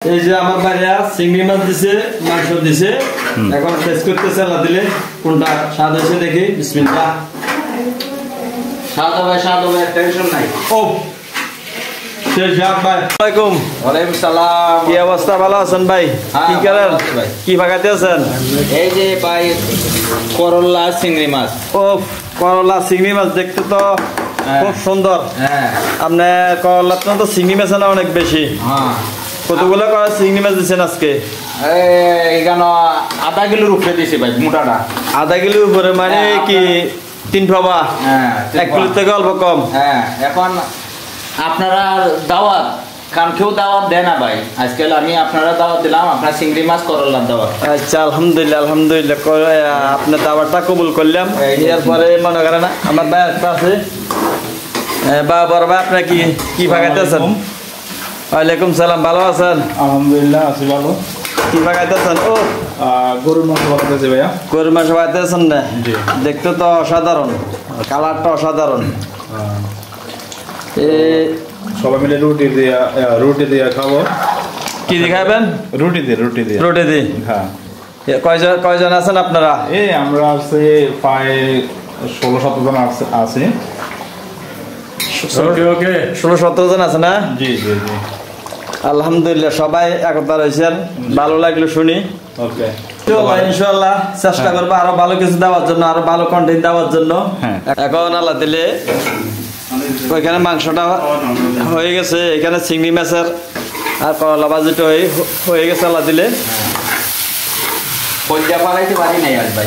এই যে আমার ভাইয়া চিংড়ি মাছ দিছে, মাংস দিছে, এখন টেস্ট করতেছে আল্লাহ দিলে কোনটা স্বাদ হয়েছে দেখি। বিসমিল্লাহ। স্বাদ হবে টেনশন নাই। ও শেষ ভাই। আসসালামু ওয়ালাইকুম সালাম। কি অবস্থা, ভালো আছেন ভাই? কি করেন, কি ভাগাতে আছেন? এই যে ভাই করলা চিংড়ি মাছ। ও করলা চিংড়ি মাছ দেখতে তো খুব সুন্দর। হ্যাঁ আপনার করলা তো চিংড়ি মাছ না অনেক বেশি। হ্যাঁ কতগুলো চিংড়ি মাছ দিচ্ছেন আজকে? এখানে আধা কিলোর উপরে দিয়েছি ভাই, মোটাটা আধা কিলোর উপরে, মানে কি 3 পাবা? হ্যাঁ 1 কিলো থেকে অল্প কম। হ্যাঁ এখন আপনারা দাওয়াত, কারণ কেউ দাওয়াত দেয় না ভাই, আজকাল আমি আপনারা দাওয়াত দিলাম, আপনার চিংড়ি মাছ করলার দাওয়াত। আচ্ছা আলহামদুলিল্লাহ আলহামদুলিল্লাহ, আপনার দাওয়াতটা কবুল করলাম। এরপরে মনে করেন আমার ভাই একটা আছে, বা বড় ভাই আপনার কি ভাগাতে আছেন? ওয়ালাইকুম সালাম, ভালো আছেন? আলহামদুলিল্লাহ আছি ভালো। কি ভাগাতে আছেন? ও গরুর মাংস বানাতেছে ভাইয়া। গরুর মাংস ভাগাতে আছেন না? জি। দেখতে তো অসাধারণ, কালারটা অসাধারণ। সবাই মিলে রুটি দিয়ে খাবো। কি দিয়ে খাবেন? রুটি দিয়ে রুটি দিয়ে। হ্যাঁ। কয়জন আছেন আপনারা? এই আমরা আছে প্রায় 16-17 জন আছি। 16-17 জন আছে না? জি জি জি। আলহামদুলিল্লাহ, সবাই একতা রয়েছেন, ভালো লাগলো শুনি। ওকে ইনশাআল্লাহ চেষ্টা করবো আরো ভালো কিছু দেওয়ার জন্য, আরো ভালো কন্টেন্ট দেওয়ার জন্য। এখন আল্লাহ দিলে ওইখানে মাংসটা হয়ে গেছে, এখানে চিংড়ি মাছের আর করলা ভাজিটা হয়ে গেছে আল্লাহ দিলে। কলজা পাকাইতে পারি নাই আজ ভাই।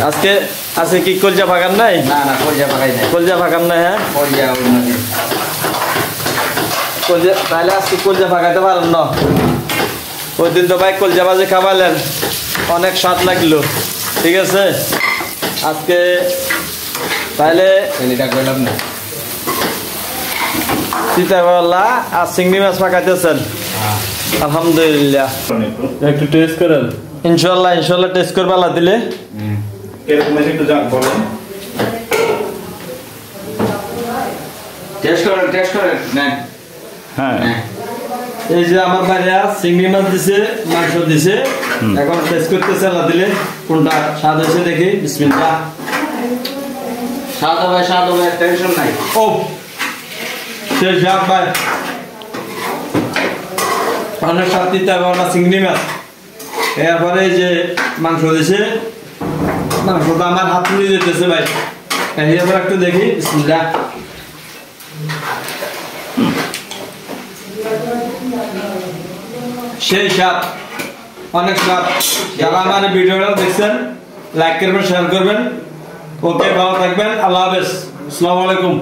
আজকে কি কলজা ভাগান নাই? না কলজা পাকাই নাই। কলজা ভাগান নাই? হ্যাঁ কলজা, তাহলে আজকে কলজা ভাগাতে পারেন না? ওই দিন তো ভাই কলজা ভাজি খাওয়ালেন, অনেক স্বাদ লাগলো। ঠিক আছে, আজকে তাহলে কইলাম না চিতা করলা আর চিংড়ি মাছ পাকাইতেছেন। আলহামদুলিল্লাহ, একটু টেস্ট করেন। ইনশাল্লাহ টেস্ট করবা আল্লাহ দিলে। কিরকম আছে একটু বলেন। টেস্ট করেন নেন। হ্যাঁ এই যে আমার ভাইয়া চিংড়ি মাছ দিছে, মাংস দিছে, এখন টেস্ট করতেছে আল্লাহ দিলে কোনটা স্বাদ হয়েছে দেখি। বিসমিল্লাহ। স্বাদ হবে টেনশন নাই। ও শেষ ভাই, অনেক স্বাদ দিতে হবে চিংড়ি মাছ। এরপরে যে মাংস দিছে, মাংসটা আমার হাত তুলে যেতেছে ভাই। এরপর একটু দেখি। বিসমিল্লাহ। সেই স্বাদ, অনেক স্বাদ। যারা আমার ভিডিওটা দেখছেন লাইক করবেন, শেয়ার করবেন। ওকে, ভালো থাকবেন, আল্লাহ হাফেজ, আসসালামু আলাইকুম।